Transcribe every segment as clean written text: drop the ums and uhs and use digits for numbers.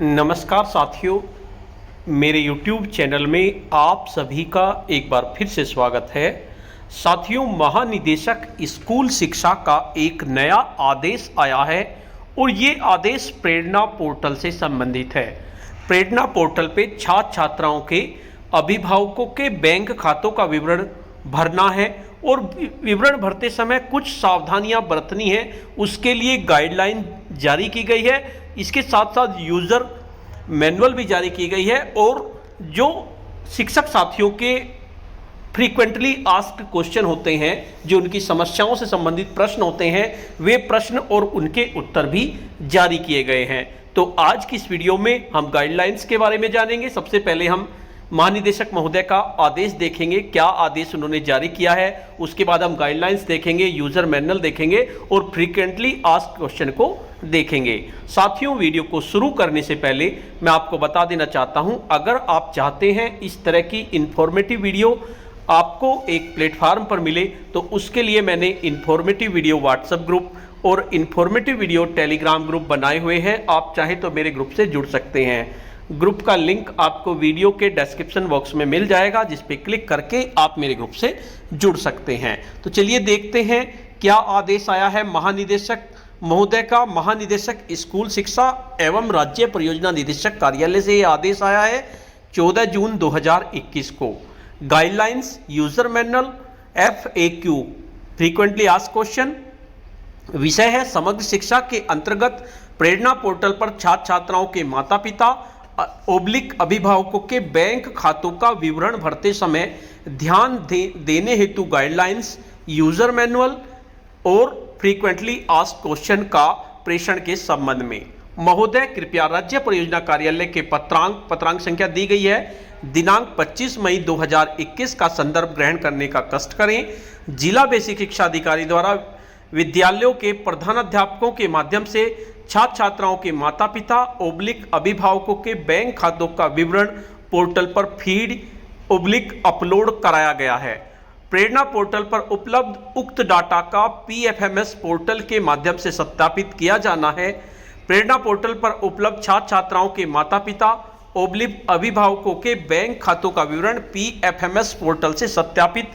नमस्कार साथियों, मेरे YouTube चैनल में आप सभी का एक बार फिर से स्वागत है। साथियों, महानिदेशक स्कूल शिक्षा का एक नया आदेश आया है और ये आदेश प्रेरणा पोर्टल से संबंधित है। प्रेरणा पोर्टल पे छात्र छात्राओं के अभिभावकों के बैंक खातों का विवरण भरना है और विवरण भरते समय कुछ सावधानियां बरतनी है, उसके लिए गाइडलाइन जारी की गई है। इसके साथ साथ यूज़र मैनुअल भी जारी की गई है और जो शिक्षक साथियों के फ्रीक्वेंटली आस्क्ड क्वेश्चन होते हैं, जो उनकी समस्याओं से संबंधित प्रश्न होते हैं, वे प्रश्न और उनके उत्तर भी जारी किए गए हैं। तो आज की इस वीडियो में हम गाइडलाइंस के बारे में जानेंगे। सबसे पहले हम महानिदेशक महोदय का आदेश देखेंगे, क्या आदेश उन्होंने जारी किया है। उसके बाद हम गाइडलाइंस देखेंगे, यूजर मैनुअल देखेंगे और फ्रीक्वेंटली आस्क्ड क्वेश्चन को देखेंगे। साथियों, वीडियो को शुरू करने से पहले मैं आपको बता देना चाहता हूं, अगर आप चाहते हैं इस तरह की इंफॉर्मेटिव वीडियो आपको एक प्लेटफार्म पर मिले, तो उसके लिए मैंने इंफॉर्मेटिव वीडियो व्हाट्सएप ग्रुप और इंफॉर्मेटिव वीडियो टेलीग्राम ग्रुप बनाए हुए हैं। आप चाहे तो मेरे ग्रुप से जुड़ सकते हैं। ग्रुप का लिंक आपको वीडियो के डिस्क्रिप्शन बॉक्स में मिल जाएगा, जिस पे क्लिक करके आप मेरे ग्रुप से जुड़ सकते हैं। तो चलिए देखते हैं क्या आदेश आया है महानिदेशक महोदय का। महानिदेशक स्कूल शिक्षा एवं राज्य परियोजना निदेशक कार्यालय से यह आदेश आया है 14 जून 2021 को। Guidelines, user manual, FAQ frequently asked question. विषय है समग्र शिक्षा के अंतर्गत प्रेरणा पोर्टल पर छात्र छात्राओं के माता पिता अभिभावकों के बैंक खातों का विवरण भरते समय ध्यान देने हेतु गाइडलाइंस, यूजर मैनुअल और फ्रीक्वेंटली आस्क्ड क्वेश्चन का प्रेषण के संबंध में। महोदय, कृपया राज्य परियोजना कार्यालय के पत्रांक संख्या दी गई है, दिनांक 25 मई 2021 का संदर्भ ग्रहण करने का कष्ट करें। जिला बेसिक शिक्षा अधिकारी द्वारा विद्यालयों के प्रधानाध्यापकों के माध्यम से छात्र छात्राओं के माता पिता अभिभावकों के बैंक खातों का विवरण पोर्टल पर फीड अपलोड कराया गया है। प्रेरणा पोर्टल पर उपलब्ध उक्त डाटा का PFMS पोर्टल के माध्यम से सत्यापित किया जाना है। प्रेरणा पोर्टल पर उपलब्ध छात्र छात्राओं के माता पिता अभिभावकों के बैंक खातों का विवरण PFMS पोर्टल से सत्यापित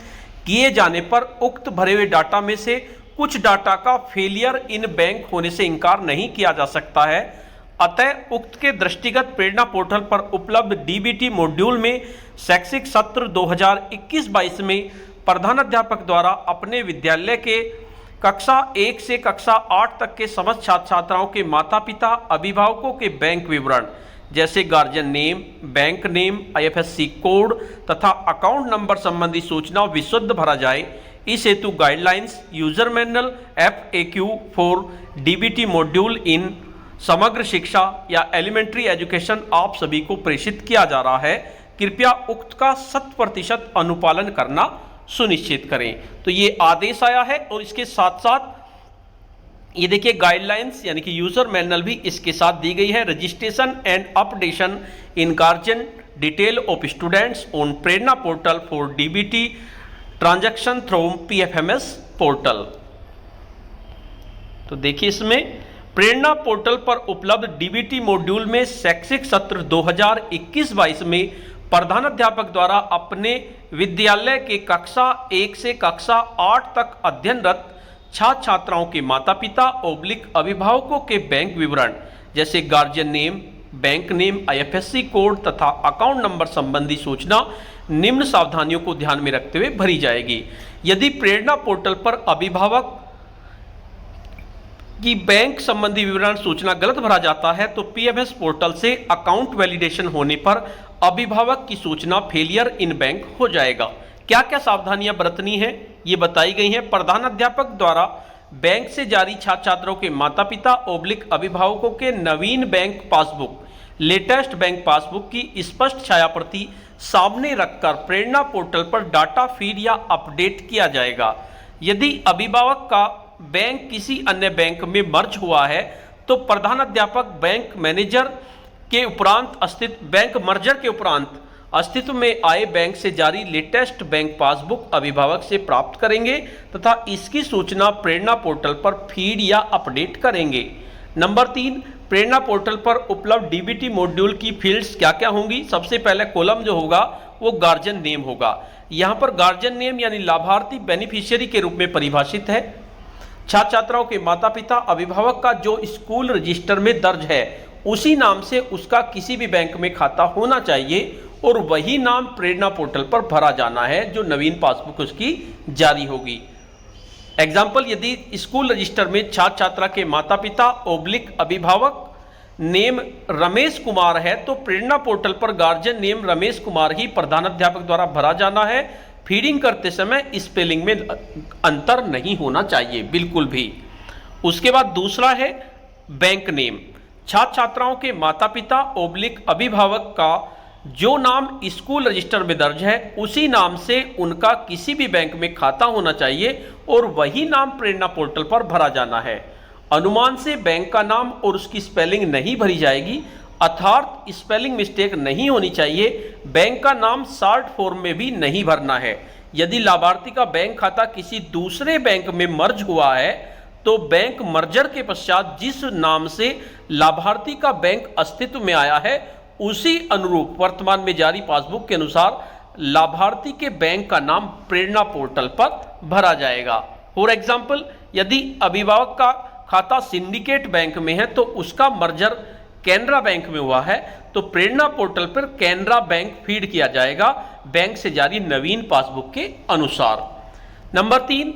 किए जाने पर उक्त भरे हुए डाटा में से कुछ डाटा का फेलियर इन बैंक होने से इनकार नहीं किया जा सकता है। अतः उक्त के दृष्टिगत प्रेरणा पोर्टल पर उपलब्ध DBT मॉड्यूल में शैक्षिक सत्र 2021-22 में प्रधानाध्यापक द्वारा अपने विद्यालय के कक्षा 1 से कक्षा 8 तक के समस्त छात्र छात्राओं के माता पिता अभिभावकों के बैंक विवरण जैसे guardian name, bank name, IFSC code तथा अकाउंट नंबर संबंधी सूचना विशुद्ध भरा जाए। इस हेतु guidelines, user manual, FAQ for DBT module in Samagra Shiksha या एलिमेंट्री एजुकेशन आप सभी को प्रेषित किया जा रहा है। कृपया उक्त का 100% अनुपालन करना सुनिश्चित करें। तो ये आदेश आया है और इसके साथ साथ ये देखिए गाइडलाइंस यानी कि यूजर मैनुअल भी इसके साथ दी गई है। Registration and updation in guardian detail of students on Prerna portal for DBT transaction through PFMS portal. तो देखिए इसमें प्रेरणा पोर्टल पर उपलब्ध DBT मॉड्यूल में शैक्षिक सत्र 2021-22 में प्रधानाध्यापक द्वारा अपने विद्यालय के कक्षा 1 से कक्षा 8 तक अध्ययनरत छात्र छात्राओं के माता पिता अभिभावकों के बैंक विवरण जैसे guardian name, bank name, IFSC code तथा अकाउंट नंबर संबंधी सूचना निम्न सावधानियों को ध्यान में रखते हुए भरी जाएगी। यदि प्रेरणा पोर्टल पर अभिभावक की बैंक संबंधी विवरण सूचना गलत भरा जाता है तो PFMS पोर्टल से अकाउंट वैलिडेशन होने पर अभिभावक की सूचना फेलियर इन बैंक हो जाएगा। क्या क्या सावधानियां बरतनी है ये बताई गई हैं। प्रधानाध्यापक द्वारा बैंक से जारी छात्र छात्रों के माता पिता अभिभावकों के नवीन bank passbook, latest bank passbook की स्पष्ट छायाप्रति सामने रखकर प्रेरणा पोर्टल पर डाटा फीड या अपडेट किया जाएगा। यदि अभिभावक का बैंक किसी अन्य बैंक में मर्ज हुआ है तो प्रधानाध्यापक बैंक मैनेजर के उपरांत अस्तित्व में आए बैंक से जारी लेटेस्ट बैंक पासबुक अभिभावक से प्राप्त करेंगे तथा इसकी सूचना प्रेरणा पोर्टल पर फीड या अपडेट करेंगे। नंबर 3, प्रेरणा पोर्टल पर उपलब्ध डीबीटी मॉड्यूल की फील्ड्स क्या क्या होंगी। सबसे पहले कॉलम जो होगा वो गार्जियन नेम होगा। यहाँ पर गार्जियन नेम यानी लाभार्थी बेनिफिशियरी के रूप में परिभाषित है। छात्र छात्राओं के माता पिता अभिभावक का जो स्कूल रजिस्टर में दर्ज है उसी नाम से उसका किसी भी बैंक में खाता होना चाहिए और वही नाम प्रेरणा पोर्टल पर भरा जाना है जो नवीन पासबुक उसकी जारी होगी। एग्जाम्पल, यदि स्कूल रजिस्टर में छात्र छात्रा के माता पिता ओब्लिक अभिभावक नेम रमेश कुमार है तो प्रेरणा पोर्टल पर गार्जियन नेम रमेश कुमार ही प्रधानाध्यापक द्वारा भरा जाना है। फीडिंग करते समय स्पेलिंग में अंतर नहीं होना चाहिए बिल्कुल भी। उसके बाद दूसरा है बैंक नेम। छात्र छात्राओं के माता पिता ओब्लिक अभिभावक का जो नाम स्कूल रजिस्टर में दर्ज है उसी नाम से उनका किसी भी बैंक में खाता होना चाहिए और वही नाम प्रेरणा पोर्टल पर भरा जाना है। अनुमान से बैंक का नाम और उसकी स्पेलिंग नहीं भरी जाएगी, अर्थात स्पेलिंग मिस्टेक नहीं होनी चाहिए। बैंक का नाम शॉर्ट फॉर्म में भी नहीं भरना है। यदि लाभार्थी का बैंक खाता किसी दूसरे बैंक में मर्ज हुआ है तो बैंक मर्जर के पश्चात जिस नाम से लाभार्थी का बैंक अस्तित्व में आया है उसी अनुरूप वर्तमान में जारी पासबुक के अनुसार लाभार्थी के बैंक का नाम प्रेरणा पोर्टल पर भरा जाएगा। फॉर एग्जाम्पल, यदि अभिभावक का खाता सिंडिकेट बैंक में है तो उसका मर्जर कैनरा बैंक में हुआ है तो प्रेरणा पोर्टल पर कैनरा बैंक फीड किया जाएगा बैंक से जारी नवीन पासबुक के अनुसार। Number 3,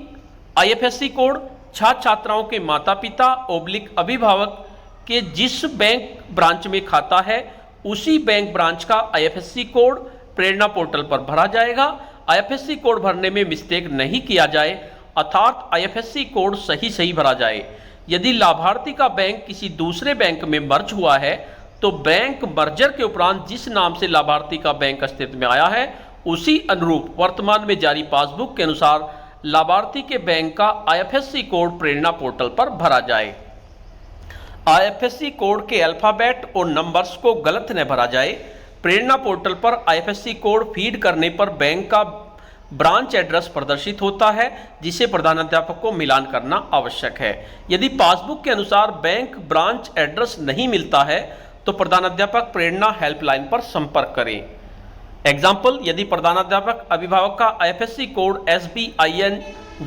IFSC code. छात्र छात्राओं के माता पिता ओब्लिक अभिभावक के जिस बैंक ब्रांच में खाता है उसी बैंक ब्रांच का IFSC कोड प्रेरणा पोर्टल पर भरा जाएगा। IFSC कोड भरने में मिस्टेक नहीं किया जाए, अर्थात IFSC कोड सही भरा जाए। यदि लाभार्थी का बैंक किसी दूसरे बैंक में मर्ज हुआ है तो बैंक मर्जर के उपरांत जिस नाम से लाभार्थी का बैंक अस्तित्व में आया है उसी अनुरूप वर्तमान में जारी पासबुक के अनुसार लाभार्थी के बैंक का IFSC कोड प्रेरणा पोर्टल पर भरा जाए। IFSC कोड के अल्फाबेट और नंबर्स को गलत न भरा जाए। प्रेरणा पोर्टल पर IFSC कोड फीड करने पर बैंक का ब्रांच एड्रेस प्रदर्शित होता है जिसे प्रधानाध्यापक को मिलान करना आवश्यक है। यदि पासबुक के अनुसार बैंक ब्रांच एड्रेस नहीं मिलता है तो प्रधानाध्यापक प्रेरणा हेल्पलाइन पर संपर्क करें। एग्जाम्पल, यदि प्रधानाध्यापक अभिभावक का IFSC कोड SBIN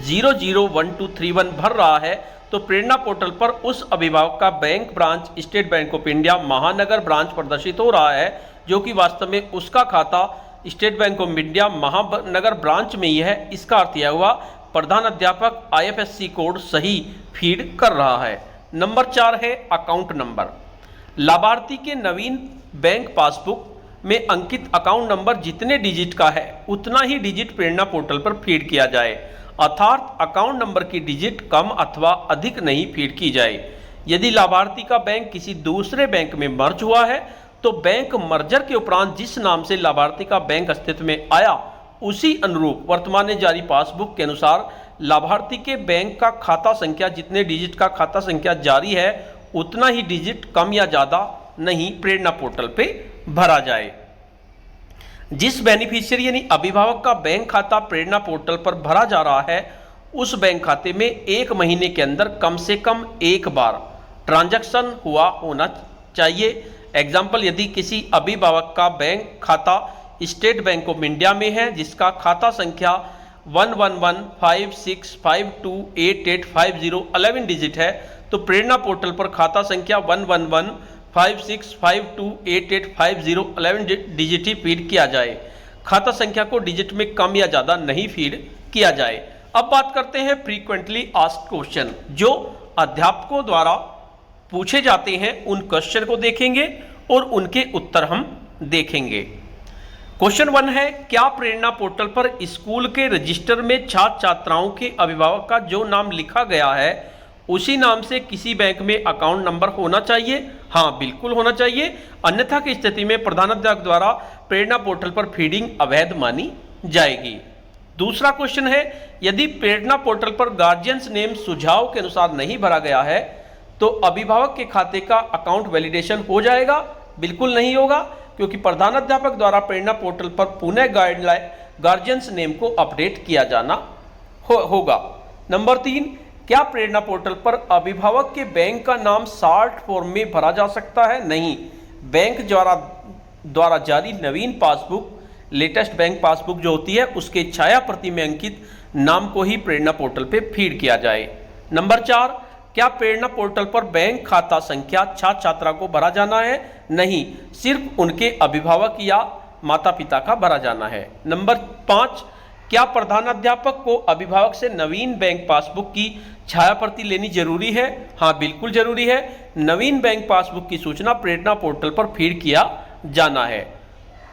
001231 भर रहा है तो प्रेरणा पोर्टल पर उस अभिभावक का bank branch state bank of India महानगर ब्रांच प्रदर्शित हो रहा है जो कि वास्तव में उसका खाता स्टेट बैंक ऑफ इंडिया महानगर ब्रांच में ही है। इसका अर्थ यह हुआ प्रधानाध्यापक IFSC कोड सही फीड कर रहा है। नंबर 4 है अकाउंट नंबर। लाभार्थी के नवीन बैंक पासबुक में अंकित अकाउंट नंबर जितने डिजिट का है उतना ही डिजिट प्रेरणा पोर्टल पर फीड किया जाए, अर्थात अकाउंट नंबर की डिजिट कम अथवा अधिक नहीं फीड की जाए। यदि लाभार्थी का बैंक किसी दूसरे बैंक में मर्ज हुआ है तो बैंक मर्जर के उपरांत जिस नाम से लाभार्थी का बैंक अस्तित्व में आया उसी अनुरूप वर्तमान में जारी पासबुक के अनुसार लाभार्थी के बैंक का खाता संख्या जितने डिजिट का खाता संख्या जारी है उतना ही डिजिट कम या ज़्यादा नहीं प्रेरणा पोर्टल पे भरा जाए। जिस बेनिफिशियरी यानी अभिभावक का बैंक खाता प्रेरणा पोर्टल पर भरा जा रहा है उस बैंक खाते में 1 महीने के अंदर कम से कम एक बार ट्रांजैक्शन हुआ होना चाहिए। एग्जाम्पल, यदि किसी अभिभावक का बैंक खाता स्टेट बैंक ऑफ इंडिया में है जिसका खाता संख्या 11156528850 11 डिजिट है तो प्रेरणा पोर्टल पर खाता संख्या 11156528850 11 डिजिट ही फीड किया जाए। खाता संख्या को डिजिट में कम या ज़्यादा नहीं फीड किया जाए। अब बात करते हैं फ्रीक्वेंटली आस्क्ड क्वेश्चन जो अध्यापकों द्वारा पूछे जाते हैं। उन क्वेश्चन को देखेंगे और उनके उत्तर हम देखेंगे। क्वेश्चन 1 है, क्या प्रेरणा पोर्टल पर स्कूल के रजिस्टर में छात्र छात्राओं के अभिभावक का जो नाम लिखा गया है उसी नाम से किसी बैंक में अकाउंट नंबर होना चाहिए? हाँ, बिल्कुल होना चाहिए, अन्यथा की स्थिति में प्रधानाध्यापक द्वारा प्रेरणा पोर्टल पर फीडिंग अवैध मानी जाएगी। दूसरा क्वेश्चन है, यदि प्रेरणा पोर्टल पर गार्जियंस नेम सुझाव के अनुसार नहीं भरा गया है तो अभिभावक के खाते का अकाउंट वैलिडेशन हो जाएगा? बिल्कुल नहीं होगा, क्योंकि प्रधानाध्यापक द्वारा प्रेरणा पोर्टल पर पुनः गाइडलाइन गार्जियंस नेम को अपडेट किया जाना होगा। नंबर 3, क्या प्रेरणा पोर्टल पर अभिभावक के बैंक का नाम शॉर्ट फॉर्म में भरा जा सकता है? नहीं। बैंक द्वारा जारी नवीन पासबुक, लेटेस्ट बैंक पासबुक जो होती है, उसके छाया प्रति में अंकित नाम को ही प्रेरणा पोर्टल पे फीड किया जाए। नंबर 4, क्या प्रेरणा पोर्टल पर बैंक खाता संख्या छात्र छात्रा को भरा जाना है? नहीं, सिर्फ उनके अभिभावक या माता पिता का भरा जाना है। नंबर 5, क्या प्रधानाध्यापक को अभिभावक से नवीन बैंक पासबुक की छाया प्रति लेनी जरूरी है? हाँ, बिल्कुल जरूरी है। नवीन बैंक पासबुक की सूचना प्रेरणा पोर्टल पर फीड किया जाना है।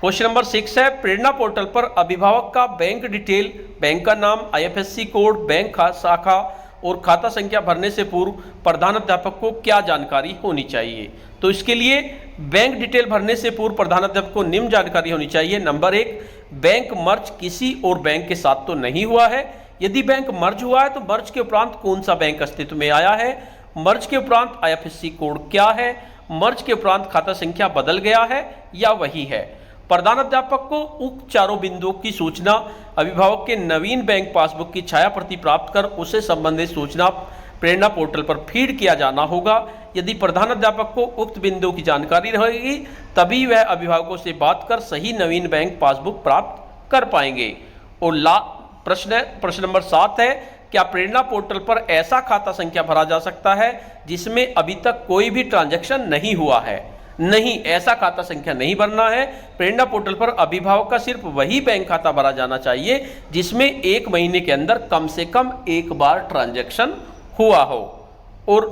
क्वेश्चन नंबर 6 है, प्रेरणा पोर्टल पर अभिभावक का बैंक डिटेल, बैंक का नाम, IFSC कोड, बैंक शाखा और खाता संख्या भरने से पूर्व प्रधानाध्यापक को क्या जानकारी होनी चाहिए? तो इसके लिए बैंक डिटेल भरने से पूर्व प्रधानाध्यापक को निम्न जानकारी होनी चाहिए। नंबर 1, बैंक मर्ज किसी और बैंक के साथ तो नहीं हुआ है। यदि बैंक मर्ज हुआ है तो मर्ज के उपरांत कौन सा बैंक अस्तित्व में आया है? मर्ज के उपरांत IFSC कोड क्या है? मर्ज के उपरांत खाता संख्या बदल गया है या वही है? प्रधानाध्यापक को उक्त चारों बिंदुओं की सूचना अभिभावक के नवीन बैंक पासबुक की छाया प्रति प्राप्त कर उससे संबंधित सूचना प्रेरणा पोर्टल पर फीड किया जाना होगा। यदि प्रधानाध्यापक को उक्त बिंदुओं की जानकारी रहेगी तभी वह अभिभावकों से बात कर सही नवीन बैंक पासबुक प्राप्त कर पाएंगे। और प्रश्न नंबर 7 है, क्या प्रेरणा पोर्टल पर ऐसा खाता संख्या भरा जा सकता है जिसमें अभी तक कोई भी ट्रांजैक्शन नहीं हुआ है? नहीं, ऐसा खाता संख्या नहीं भरना है। प्रेरणा पोर्टल पर अभिभावक का सिर्फ वही बैंक खाता भरा जाना चाहिए जिसमें 1 महीने के अंदर कम से कम एक बार ट्रांजैक्शन हुआ हो। और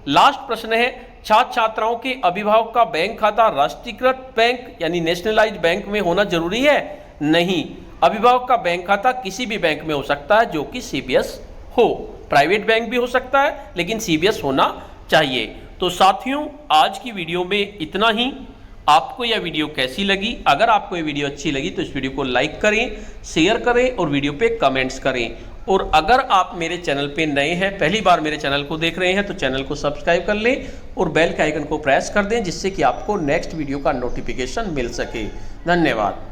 लास्ट प्रश्न है, छात्र छात्राओं के अभिभावक का बैंक खाता राष्ट्रीयकृत बैंक यानी नेशनलाइज्ड बैंक में होना जरूरी है? नहीं, अभिभावक का बैंक खाता किसी भी बैंक में हो सकता है जो कि CBS हो। प्राइवेट बैंक भी हो सकता है लेकिन CBS होना चाहिए। तो साथियों, आज की वीडियो में इतना ही। आपको यह वीडियो कैसी लगी? अगर आपको ये वीडियो अच्छी लगी तो इस वीडियो को लाइक करें, शेयर करें और वीडियो पे कमेंट्स करें। और अगर आप मेरे चैनल पे नए हैं, पहली बार मेरे चैनल को देख रहे हैं, तो चैनल को सब्सक्राइब कर लें और बेल के आइकन को प्रेस कर दें जिससे कि आपको नेक्स्ट वीडियो का नोटिफिकेशन मिल सके। धन्यवाद।